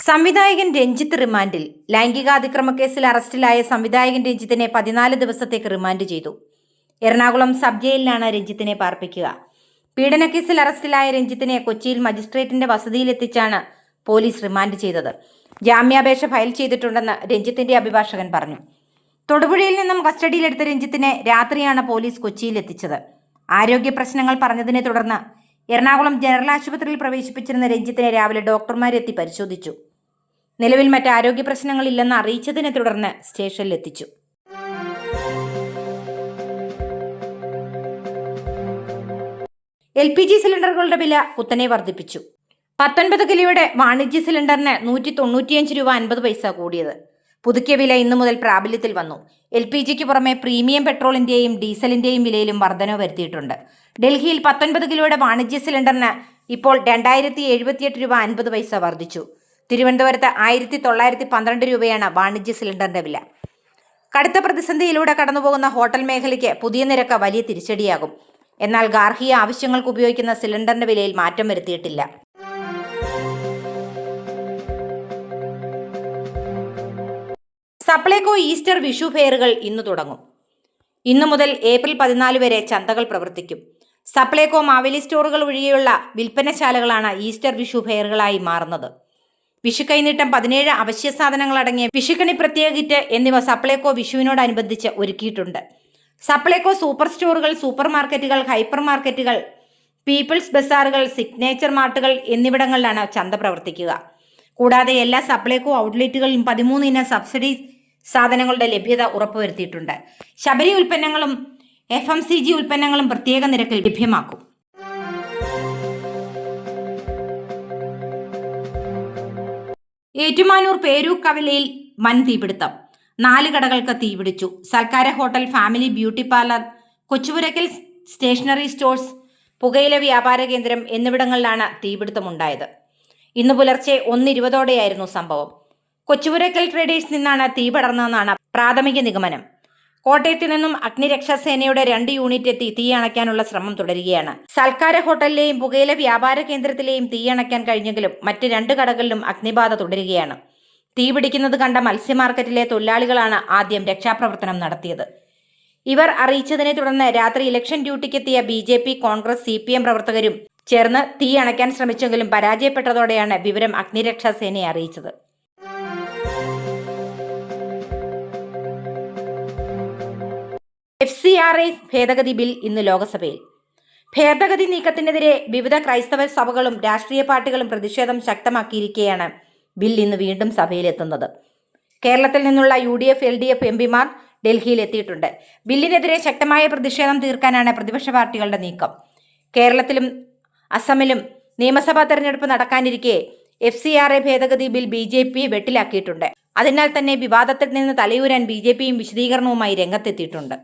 സംവിധായകൻ രഞ്ജിത്ത് റിമാൻഡിൽ. ലൈംഗികാതിക്രമ കേസിൽ അറസ്റ്റിലായ സംവിധായകൻ രഞ്ജിത്തിനെ 14 ദിവസത്തേക്ക് റിമാൻഡ് ചെയ്തു. എറണാകുളം സബ് ജയിലിലാണ് രഞ്ജിത്തിനെ പാർപ്പിക്കുക. പീഡനക്കേസിൽ അറസ്റ്റിലായ രഞ്ജിത്തിനെ കൊച്ചിയിൽ മജിസ്ട്രേറ്റിന്റെ വസതിയിലെത്തിച്ചാണ് പോലീസ് റിമാൻഡ് ചെയ്തത്. ജാമ്യാപേക്ഷ ഫയൽ ചെയ്തിട്ടുണ്ടെന്ന് രഞ്ജിത്തിന്റെ അഭിഭാഷകൻ പറഞ്ഞു. തൊടുപുഴയിൽ നിന്നും കസ്റ്റഡിയിലെടുത്ത രഞ്ജിത്തിനെ രാത്രിയാണ് പോലീസ് കൊച്ചിയിലെത്തിച്ചത്. ആരോഗ്യ പ്രശ്നങ്ങൾ പറഞ്ഞതിനെ തുടർന്ന് എറണാകുളം ജനറൽ ആശുപത്രിയിൽ പ്രവേശിപ്പിച്ചിരുന്ന രഞ്ജിത്തിനെ രാവിലെ ഡോക്ടർമാരെത്തി പരിശോധിച്ചു. നിലവിൽ മറ്റ് ആരോഗ്യ പ്രശ്നങ്ങളില്ലെന്ന് അറിയിച്ചതിനെ തുടർന്ന് സ്റ്റേഷനിലെത്തിച്ചു. LPG സിലിണ്ടറുകളുടെ വില കുത്തനെ വർദ്ധിപ്പിച്ചു. 19 കിലോയുടെ വാണിജ്യ സിലിണ്ടറിന് 195 രൂപ 50 പൈസ കൂടിയത്. പുതുക്കിയ വില ഇന്നു മുതൽ പ്രാബല്യത്തിൽ വന്നു. LPGക്ക് പുറമെ പ്രീമിയം പെട്രോളിന്റെയും ഡീസലിന്റെയും വിലയിലും വർധനവ് വരുത്തിയിട്ടുണ്ട്. ഡൽഹിയിൽ 19 കിലോയുടെ വാണിജ്യ സിലിണ്ടറിന് ഇപ്പോൾ 2078 രൂപ 50 പൈസ വർദ്ധിച്ചു. തിരുവനന്തപുരത്ത് 1912 രൂപയാണ് വാണിജ്യ സിലിണ്ടറിന്റെ വില. കടുത്ത പ്രതിസന്ധിയിലൂടെ കടന്നുപോകുന്ന ഹോട്ടൽ മേഖലയ്ക്ക് പുതിയ നിരക്ക് വലിയ തിരിച്ചടിയാകും. എന്നാൽ ഗാർഹിക ആവശ്യങ്ങൾക്ക് ഉപയോഗിക്കുന്ന സിലിണ്ടറിന്റെ വിലയിൽ മാറ്റം വരുത്തിയിട്ടില്ല. സപ്ലൈകോ ഈസ്റ്റർ വിഷു ഫെയറുകൾ ഇന്ന് തുടങ്ങും. ഇന്നു മുതൽ ഏപ്രിൽ 14 വരെ ചന്തകൾ പ്രവർത്തിക്കും. സപ്ലൈകോ മാവേലി സ്റ്റോറുകൾ ഒഴികെയുള്ള വിൽപ്പനശാലകളാണ് ഈസ്റ്റർ വിഷു ഫെയറുകളായി മാറുന്നത്. വിഷു കൈനീട്ടം, 17 അവശ്യ സാധനങ്ങൾ അടങ്ങിയ വിഷുക്കണി പ്രത്യേക കിറ്റ് എന്നിവ സപ്ലൈകോ വിഷുവിനോടനുബന്ധിച്ച് ഒരുക്കിയിട്ടുണ്ട്. സപ്ലൈകോ സൂപ്പർ സ്റ്റോറുകൾ, സൂപ്പർ മാർക്കറ്റുകൾ, ഹൈപ്പർ മാർക്കറ്റുകൾ, പീപ്പിൾസ് ബസാറുകൾ, സിഗ്നേച്ചർ മാർട്ടുകൾ എന്നിവിടങ്ങളിലാണ് ചന്ത പ്രവർത്തിക്കുക. കൂടാതെ എല്ലാ സപ്ലൈകോ ഔട്ട്ലെറ്റുകളിലും 13 ഇനം സബ്സിഡി സാധനങ്ങളുടെ ലഭ്യത ഉറപ്പുവരുത്തിയിട്ടുണ്ട്. ശബരി ഉൽപ്പന്നങ്ങളും FMCG ഉൽപ്പന്നങ്ങളും പ്രത്യേക നിരക്കിൽ ലഭ്യമാക്കും. ഏറ്റുമാനൂർ പേരൂക്കവലയിൽ വൻ തീപിടുത്തം. 4 കടകൾക്ക് തീപിടിച്ചു. Salkara hotel, family beauty parlour, Kochupurakkal stationery stores, പുകയില വ്യാപാര കേന്ദ്രം എന്നിവിടങ്ങളിലാണ് തീപിടുത്തമുണ്ടായത്. ഇന്ന് പുലർച്ചെ 1:20ഓടെയായിരുന്നു സംഭവം. കൊച്ചുപുരക്കൽ ട്രേഡേഴ്സ് നിന്നാണ് തീ പടർന്നതെന്നാണ് പ്രാഥമിക നിഗമനം. കോട്ടയത്തു നിന്നും അഗ്നിരക്ഷാസേനയുടെ 2 യൂണിറ്റ് എത്തി തീ അണയ്ക്കാനുള്ള ശ്രമം തുടരുകയാണ്. സൽക്കാര ഹോട്ടലിലെയും പുകയില വ്യാപാര കേന്ദ്രത്തിലെയും തീ അണയ്ക്കാൻ കഴിഞ്ഞെങ്കിലും മറ്റ് 2 കടകളിലും അഗ്നിബാധ തുടരുകയാണ്. തീ പിടിക്കുന്നത് കണ്ട മത്സ്യ മാർക്കറ്റിലെ തൊഴിലാളികളാണ് ആദ്യം രക്ഷാപ്രവർത്തനം നടത്തിയത്. ഇവർ അറിയിച്ചതിനെ തുടർന്ന് രാത്രി ഇലക്ഷൻ ഡ്യൂട്ടിക്കെത്തിയ BJP, കോൺഗ്രസ്, CPM പ്രവർത്തകരും ചേർന്ന് തീ അണയ്ക്കാൻ ശ്രമിച്ചെങ്കിലും പരാജയപ്പെട്ടതോടെയാണ് വിവരം അഗ്നിരക്ഷാസേനയെ അറിയിച്ചത്. FCRA ഭേദഗതി ബിൽ ഇന്ന് ലോക്സഭയിൽ. ഭേദഗതി നീക്കത്തിനെതിരെ വിവിധ ക്രൈസ്തവ സഭകളും രാഷ്ട്രീയ പാർട്ടികളും പ്രതിഷേധം ശക്തമാക്കിയിരിക്കെയാണ് ബിൽ ഇന്ന് വീണ്ടും സഭയിലെത്തുന്നത്. കേരളത്തിൽ നിന്നുള്ള UDF, LDF MPമാർ ഡൽഹിയിൽ എത്തിയിട്ടുണ്ട്. ബില്ലിനെതിരെ ശക്തമായ പ്രതിഷേധം തീർക്കാനാണ് പ്രതിപക്ഷ പാർട്ടികളുടെ നീക്കം. കേരളത്തിലും അസമിലും നിയമസഭാ തെരഞ്ഞെടുപ്പ് നടക്കാനിരിക്കെ FCRA ഭേദഗതി ബിൽ BJP വെട്ടിലാക്കിയിട്ടുണ്ട്. അതിനാൽ തന്നെ വിവാദത്തിൽ നിന്ന് തലയൂരാൻ BJPയും വിശദീകരണവുമായി രംഗത്തെത്തിയിട്ടുണ്ട്.